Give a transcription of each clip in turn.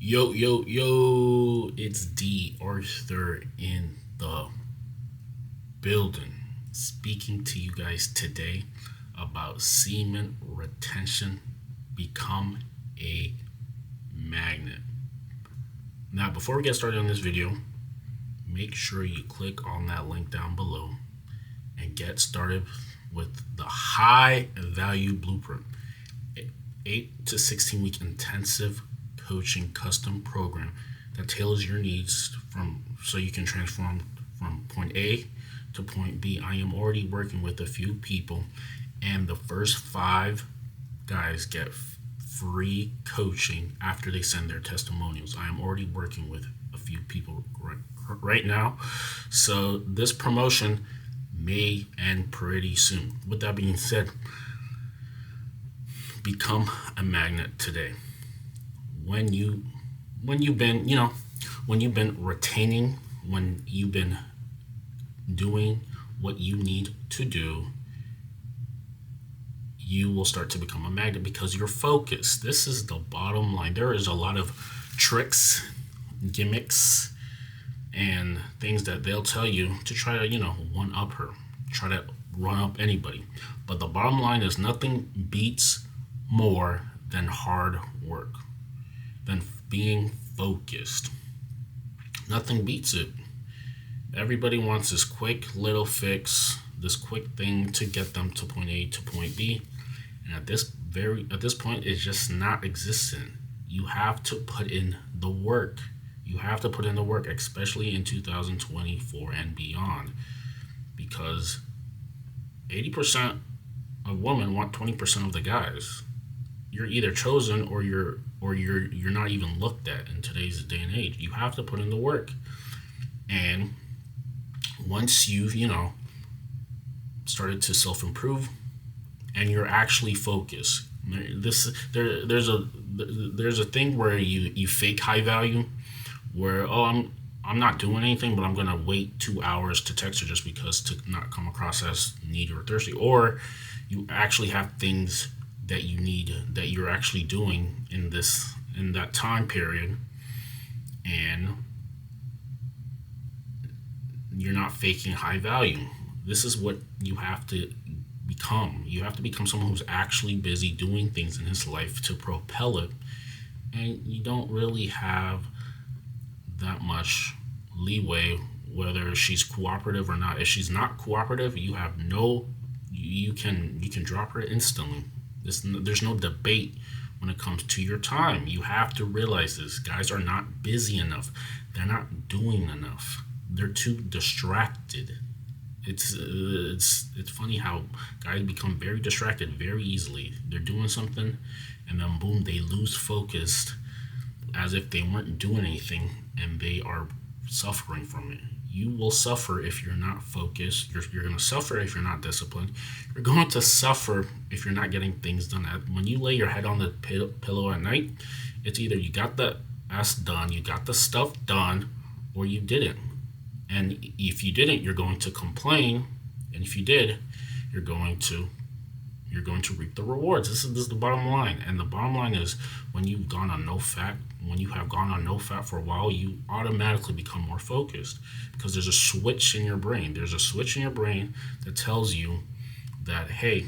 Yo, it's D.Arthur in the building, speaking to you guys today about semen retention. Become a magnet. Now, before we get started on this video, make sure you click on that link down below and get started with the high value blueprint. 8 to 16 week intensive coaching custom program that tailors your needs so you can transform from point A to point B. I am already working with a few people, and the first 5 guys get free coaching after they send their testimonials. I am already working with a few people right now, so this promotion may end pretty soon. With that being said, become a magnet today. When you've been retaining, when you've been doing what you need to do, you will start to become a magnet because you're focused. This is the bottom line. There is a lot of tricks, gimmicks, and things that they'll tell you to try to, one up her, try to run up anybody. But the bottom line is nothing beats more than hard work, than being focused. Nothing beats it. Everybody wants this quick little fix, this quick thing to get them to point A to point B. And at this point, it's just not existent. You have to put in the work. You have to put in the work, especially in 2024 and beyond, because 80% of women want 20% of the guys. You're either chosen or you're not even looked at in today's day and age. You have to put in the work. And once you've, started to self-improve and you're actually focused, there's a thing where you fake high value, where I'm not doing anything, but I'm gonna wait 2 hours to text her just because, to not come across as needy or thirsty. Or you actually have things that you need, that you're actually doing in that time period, and you're not faking high value. This is what you have to become. You have to become someone who's actually busy doing things in his life to propel it, and you don't really have that much leeway whether she's cooperative or not. If she's not cooperative, you can drop her instantly. There's no debate when it comes to your time. You have to realize this. Guys are not busy enough. They're not doing enough. They're too distracted. It's funny how guys become very distracted very easily. They're doing something, and then boom, they lose focus as if they weren't doing anything, and they are suffering from it. You will suffer if you're not focused. You're going to suffer if you're not disciplined. You're going to suffer if you're not getting things done. When you lay your head on the pillow at night, it's either you got the ass done, you got the stuff done, or you didn't. And if you didn't, you're going to complain. And if you did, you're going to reap the rewards. This is the bottom line. And the bottom line is, when you have gone on no fat for a while, you automatically become more focused, because there's a switch in your brain. There's a switch in your brain that tells you that, hey,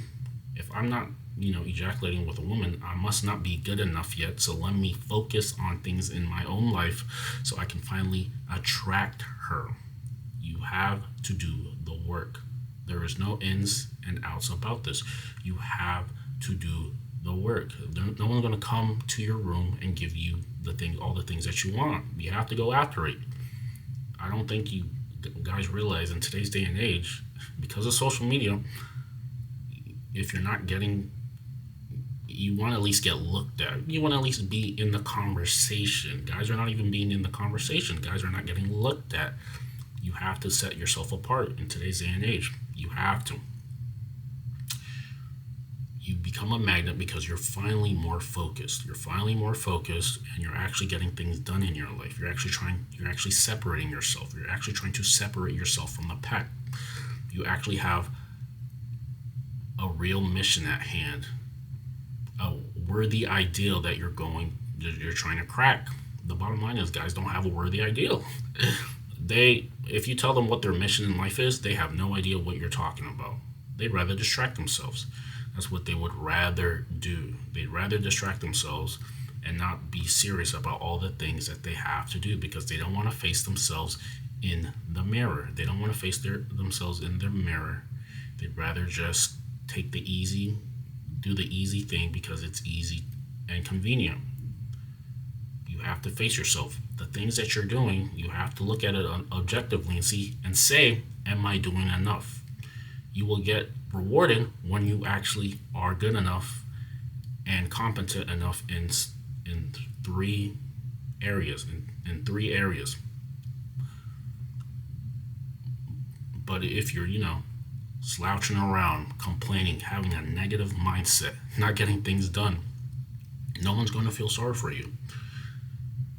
if I'm not, ejaculating with a woman, I must not be good enough yet. So let me focus on things in my own life so I can finally attract her. You have to do the work. There is no ins and outs about this. You have to do the work. No one's going to come to your room and give you all the things that you want. You have to go after it. I don't think you guys realize in today's day and age, because of social media, if you're not getting, you want to at least get looked at. You want to at least be in the conversation. Guys are not even being in the conversation. Guys are not getting looked at. You have to set yourself apart in today's day and age. You have to. You become a magnet because you're finally more focused. You're finally more focused, and you're actually getting things done in your life. You're actually separating yourself. You're actually trying to separate yourself from the pack. You actually have a real mission at hand, a worthy ideal that you're trying to crack. The bottom line is guys don't have a worthy ideal. If you tell them what their mission in life is, they have no idea what you're talking about. They'd rather distract themselves. That's what they would rather do. They'd rather distract themselves and not be serious about all the things that they have to do because they don't want to face themselves in the mirror. They don't want to face themselves in their mirror. They'd rather just do the easy thing because it's easy and convenient. You have to face yourself. The things that you're doing, you have to look at it objectively and see and say, am I doing enough? You will get rewarded when you actually are good enough and competent enough in three areas. In 3 areas. But if you're, slouching around, complaining, having a negative mindset, not getting things done, no one's going to feel sorry for you.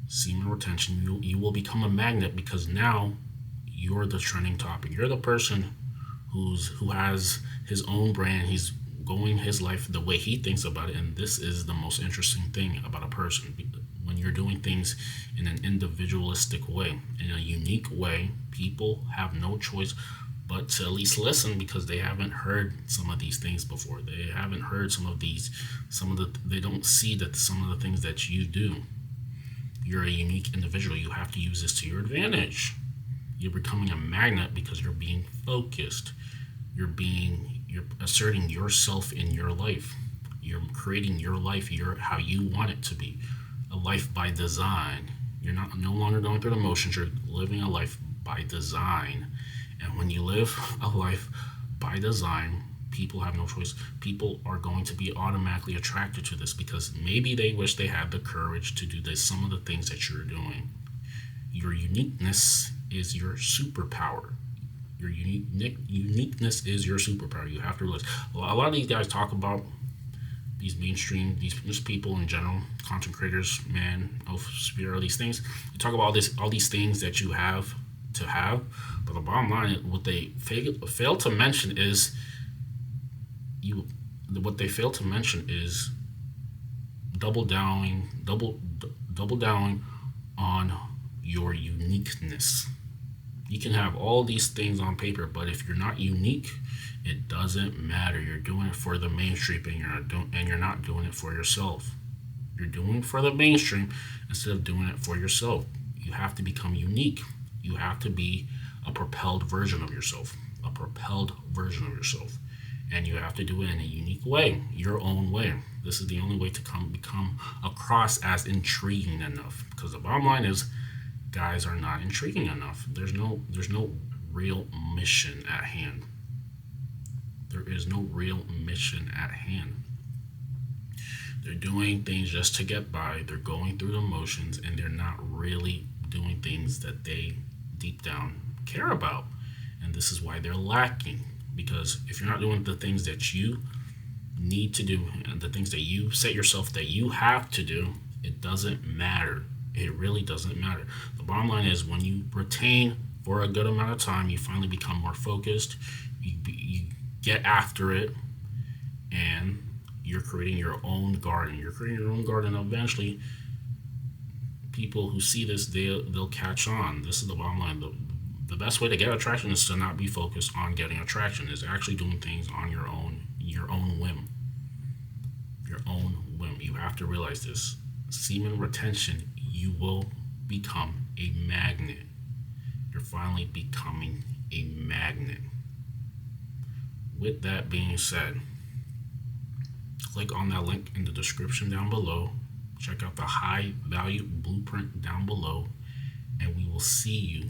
Semen retention, you will become a magnet because now you're the trending topic. You're the person who has his own brand. He's going his life the way he thinks about it, and this is the most interesting thing about a person. When you're doing things in an individualistic way, in a unique way, people have no choice but to at least listen because they haven't heard some of these things before. They haven't heard they don't see that some of the things that you do. You're a unique individual. You have to use this to your advantage. You're becoming a magnet because you're being focused. You're asserting yourself in your life. You're creating your life, how you want it to be. A life by design. You're no longer going through the motions. You're living a life by design. And when you live a life by design, people have no choice. People are going to be automatically attracted to this because maybe they wish they had the courage to do some of the things that you're doing. Your uniqueness is your superpower. Your uniqueness is your superpower. You have to realize a lot of these guys talk about these mainstream, these people in general, content creators, man, spirit, all these things. They talk about all these things that you have to have, but the bottom line, what they fail to mention is double down on your uniqueness. You can have all these things on paper, but if you're not unique, it doesn't matter. You're doing it for the mainstream, and you're not doing it for yourself. You're doing it for the mainstream instead of doing it for yourself. You have to become unique. You have to be a propelled version of yourself. And you have to do it in a unique way, your own way. This is the only way to become across as intriguing enough. Because the bottom line is, guys are not intriguing enough. There's no real mission at hand. There is no real mission at hand. They're doing things just to get by. They're going through the motions, and they're not really doing things that they deep down care about. And this is why they're lacking. Because if you're not doing the things that you need to do and the things that you set yourself that you have to do, it doesn't matter. It really doesn't matter. The bottom line is when you retain for a good amount of time, you finally become more focused. You get after it, and you're creating your own garden. Eventually, people who see this, they'll catch on. This is the bottom line. The best way to get attraction is to not be focused on getting attraction. Is actually doing things on your own whim. You have to realize this. Semen retention, you will become a magnet. You're finally becoming a magnet. With that being said, click on that link in the description down below. Check out the high value blueprint down below, and we will see you